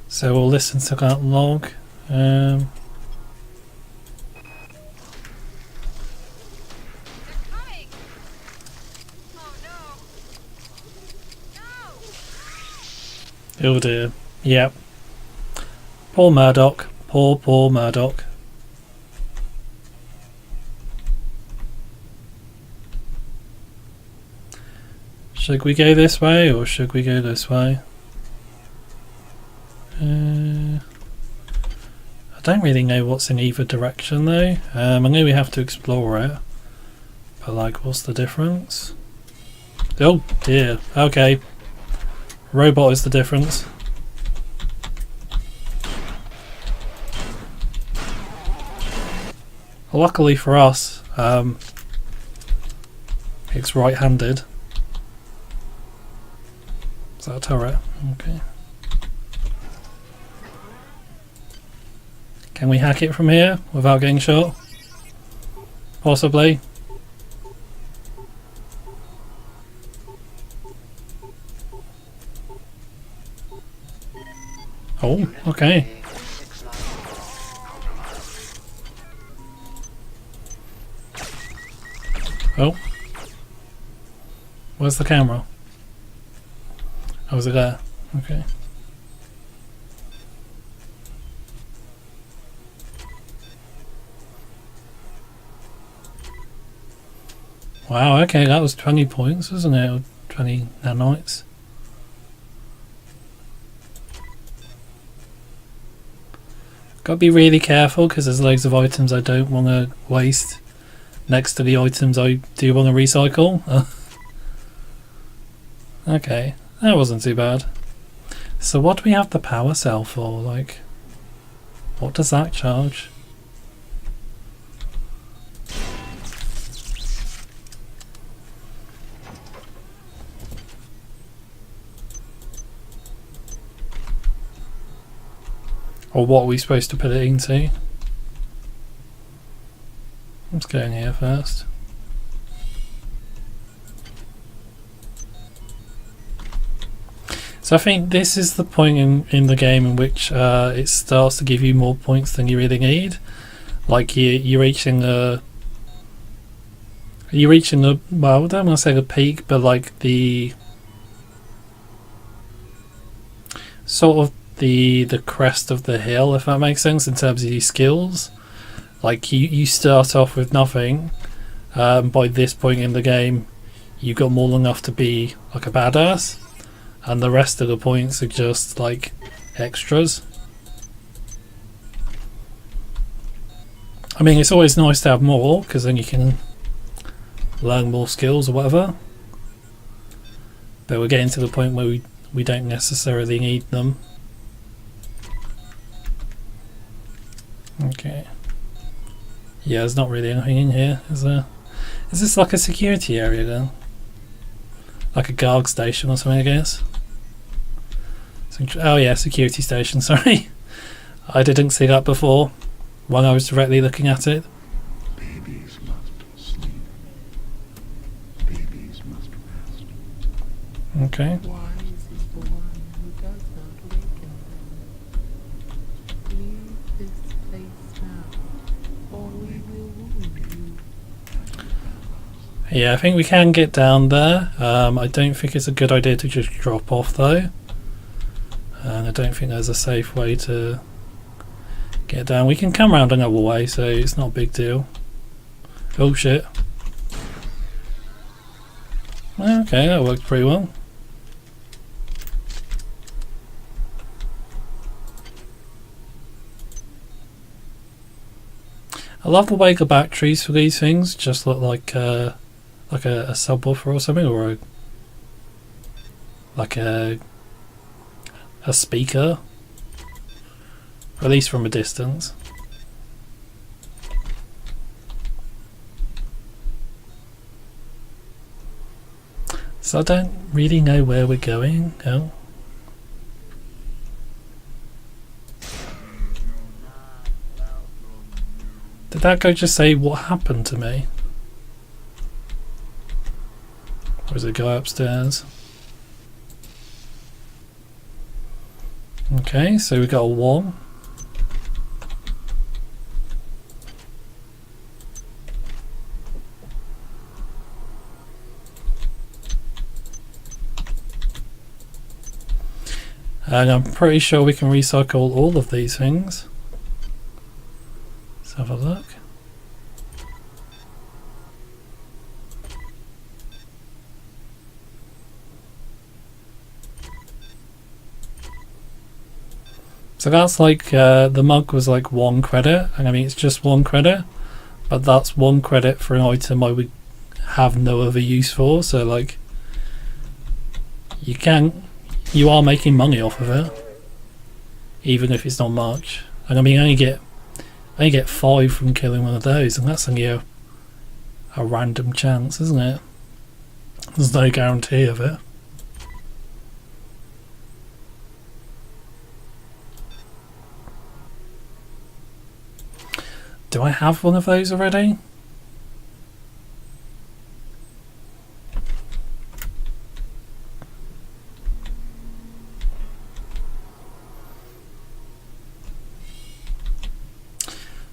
So we'll listen to that log. Oh dear. Yep. Poor Murdoch. Poor Murdoch. Should we go this way or should we go this way? I don't really know what's in either direction though. I know we have to explore it. But like, what's the difference? Oh dear. Okay. Robot is the difference. Luckily for us, it's right-handed. Is that a turret? Okay. Can we hack it from here without getting shot? Possibly. Oh, okay. Oh. Where's the camera? Oh, is it there? Okay. Wow, okay, that was 20 points, wasn't it? Or 20 nanites. Gotta be really careful because there's loads of items I don't want to waste next to the items I do want to recycle. Okay, that wasn't too bad. So what do we have the power cell for? Like, what does that charge? Or what are we supposed to put it into? Let's go in here first. So I think this is the point in the game in which it starts to give you more points than you really need. Like you're reaching a well, I don't want to say the peak, but like the sort of the crest of the hill, if that makes sense, in terms of your skills. Like you start off with nothing. By this point in the game, you've got more than enough to be like a badass, and the rest of the points are just like extras. I mean, it's always nice to have more because then you can learn more skills or whatever. But we're getting to the point where we don't necessarily need them. Okay. Yeah, there's not really anything in here, is there? Is this like a security area then? Like a guard station or something, I guess? Oh yeah, security station, sorry. I didn't see that before when I was directly looking at it. Babies must sleep. Babies must rest. Okay. Wise is the one who does not waken them. Leave this place now, or we will wound you. Yeah, I think we can get down there. I don't think it's a good idea to just drop off though. And I don't think there's a safe way to get down. We can come around another way, so it's not a big deal. Oh shit. Okay, that worked pretty well. I love the way the batteries for these things just look like a subwoofer or something, or a speaker, at least from a distance. So I don't really know where we're going. Oh. Did that guy just say what happened to me? Or is it a guy upstairs? Okay, so we got a 1. And I'm pretty sure we can recycle all of these things. Let's have a look. So that's like, the mug was like 1 credit, and I mean it's just 1 credit, but that's 1 credit for an item I would have no other use for, so like, you are making money off of it, even if it's not much. And I mean, I only get 5 from killing one of those, and that's only a random chance, isn't it? There's no guarantee of it. Do I have one of those already?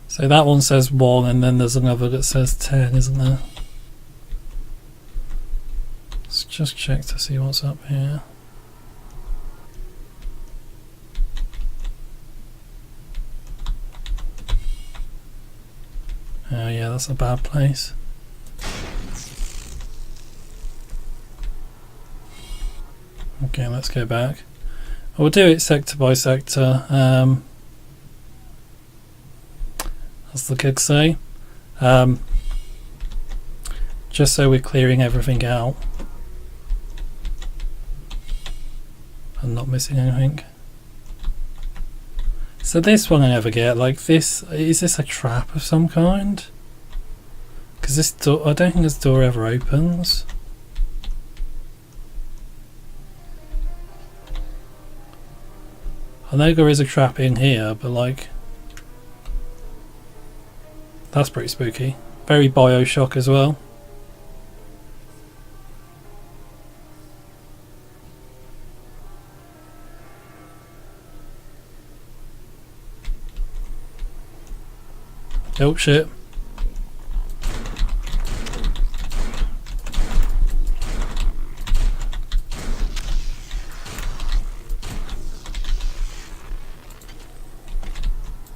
So that one says 1, and then there's another that says 10, isn't there? Let's just check to see what's up here. Oh yeah, that's a bad place. Okay, let's go back. We'll do it sector by sector, as the kids say. Just so we're clearing everything out and not missing anything. So this one I never get, like this, is this a trap of some kind? Because this door, I don't think this door ever opens. I know there is a trap in here, but like, that's pretty spooky. Very Bioshock as well. Oh shit.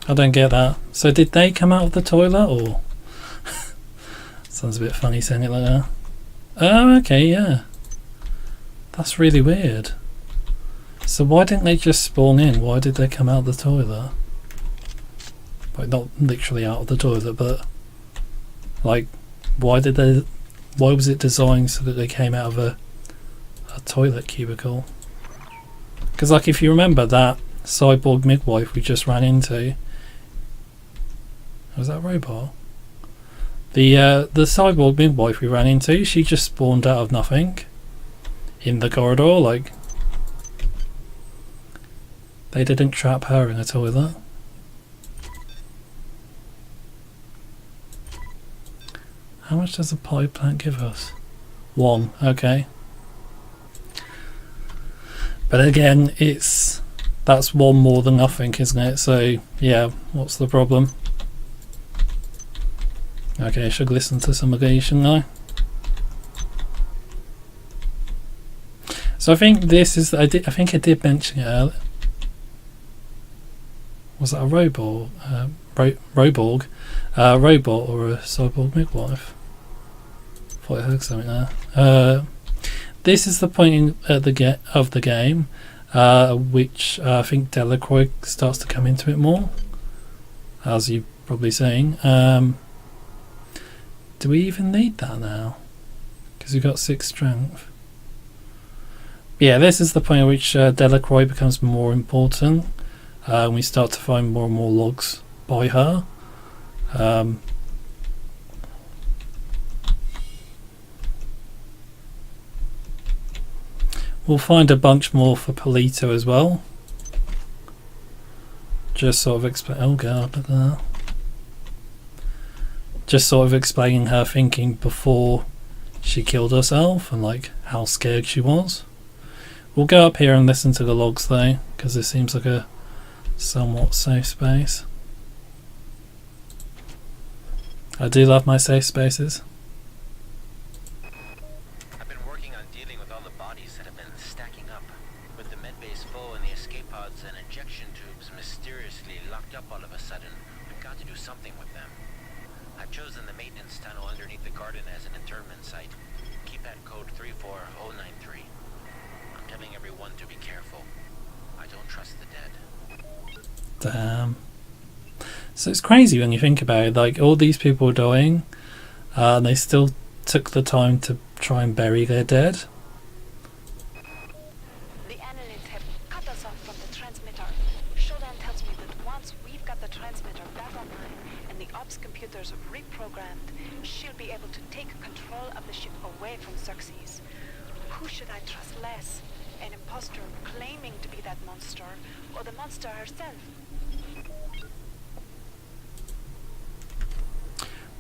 I don't get that. So did they come out of the toilet, or? Sounds a bit funny saying it like that. Oh, okay, yeah. That's really weird. So why didn't they just spawn in? Why did they come out of the toilet? Like, not literally out of the toilet, but like, why was it designed so that they came out of a toilet cubicle? Because like, if you remember that cyborg midwife we just ran into, was that a robot? The cyborg midwife we ran into, she just spawned out of nothing in the corridor. Like, they didn't trap her in a toilet. How much does a pipe plant give us? 1, okay. But again, that's 1 more than nothing, isn't it? So yeah, what's the problem? Okay, I should listen to some of these, shouldn't I? So I think this is, I think I did mention it earlier. Was that a robot? Robot or a cyborg midwife? Thought I heard something there. This is the point of the game, which I think Delacroix starts to come into it more, as you've probably seen. Do we even need that now? Because we've got 6 strength. Yeah, this is the point at which Delacroix becomes more important. We start to find more and more logs by her. We'll find a bunch more for Polito as well. Just sort of explain. Oh god, look at that. Just sort of explaining her thinking before she killed herself and like how scared she was. We'll go up here and listen to the logs though, because this seems like a somewhat safe space. I do love my safe spaces. I've been working on dealing with all the bodies that have been stacking up. With the medbase full and the escape pods and injection tubes mysteriously locked up all of a sudden, we've got to do something with them. I've chosen the maintenance tunnel underneath the garden as an internment site. Keypad code 34093. I'm telling everyone to be careful. I don't trust the dead. Damn. So it's crazy when you think about it, like all these people are dying, and they still took the time to try and bury their dead. The annelids have cut us off from the transmitter. Shodan tells me that once we've got the transmitter back online and the ops computers reprogrammed, she'll be able to take control of the ship away from Xerxes. Who should I trust less? An imposter claiming to be that monster, or the monster herself?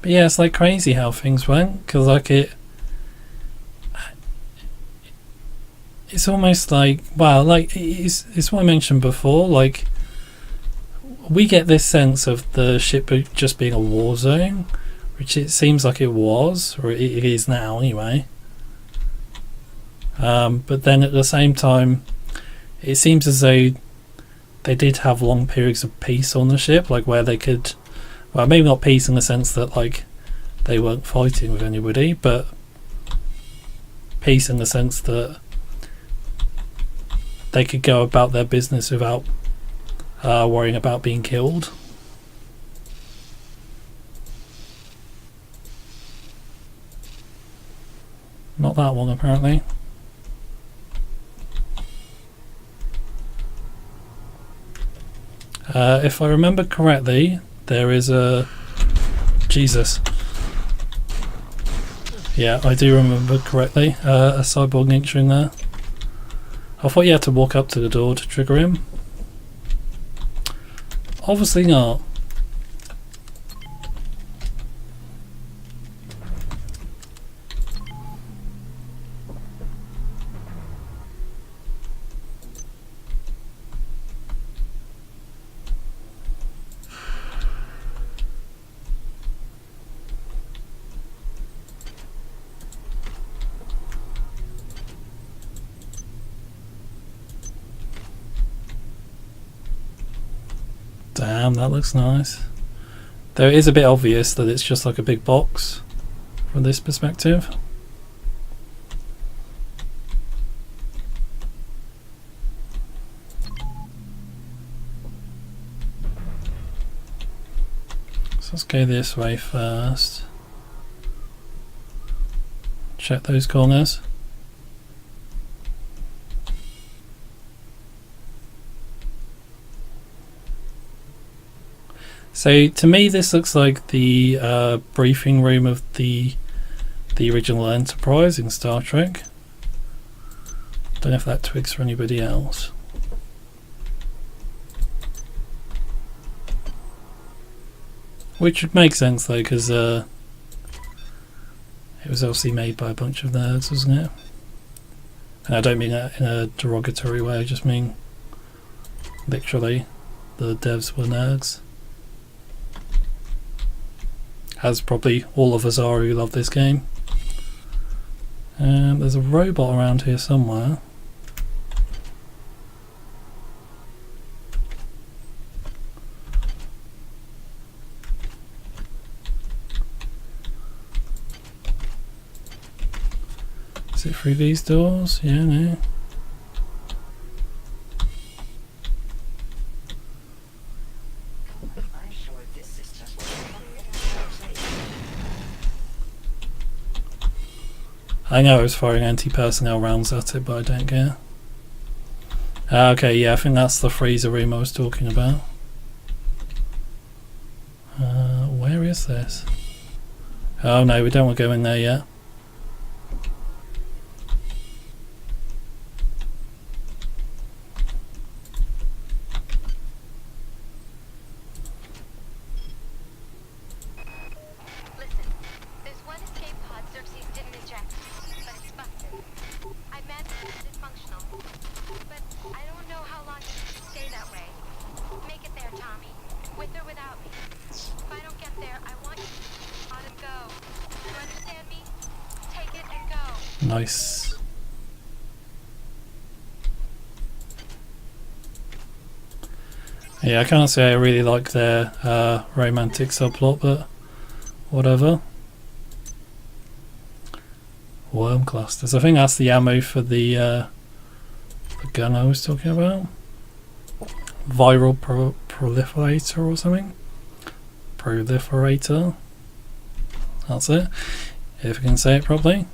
But yeah, it's like crazy how things went, because like it's almost like, wow, like it's what I mentioned before, like we get this sense of the ship just being a war zone, which it seems like it was, or it is now anyway. But then at the same time, it seems as though they did have long periods of peace on the ship, like where they could, well, maybe not peace in the sense that like they weren't fighting with anybody, but peace in the sense that they could go about their business without worrying about being killed. Not that one apparently. If I remember correctly, there is a... Jesus. Yeah, I do remember correctly. A cyborg ninja in there. I thought you had to walk up to the door to trigger him. Obviously not. Damn, that looks nice. Though it is a bit obvious that it's just like a big box from this perspective. So let's go this way first. Check those corners. So to me this looks like the briefing room of the original Enterprise in Star Trek. Don't know if that twigs for anybody else. Which would make sense though, because it was obviously made by a bunch of nerds, wasn't it? And I don't mean that in a derogatory way, I just mean literally the devs were nerds. As probably all of us are who love this game. There's a robot around here somewhere. Is it through these doors? Yeah, no. I know I was firing anti-personnel rounds at it, but I don't care. Okay, yeah, I think that's the freezer room I was talking about. Where is this? Oh no, we don't want to go in there yet. Nice. Yeah, I can't say I really like their romantic subplot, but whatever. Worm clusters. I think that's the ammo for the gun I was talking about. Viral proliferator or something. Proliferator. That's it. If I can say it properly.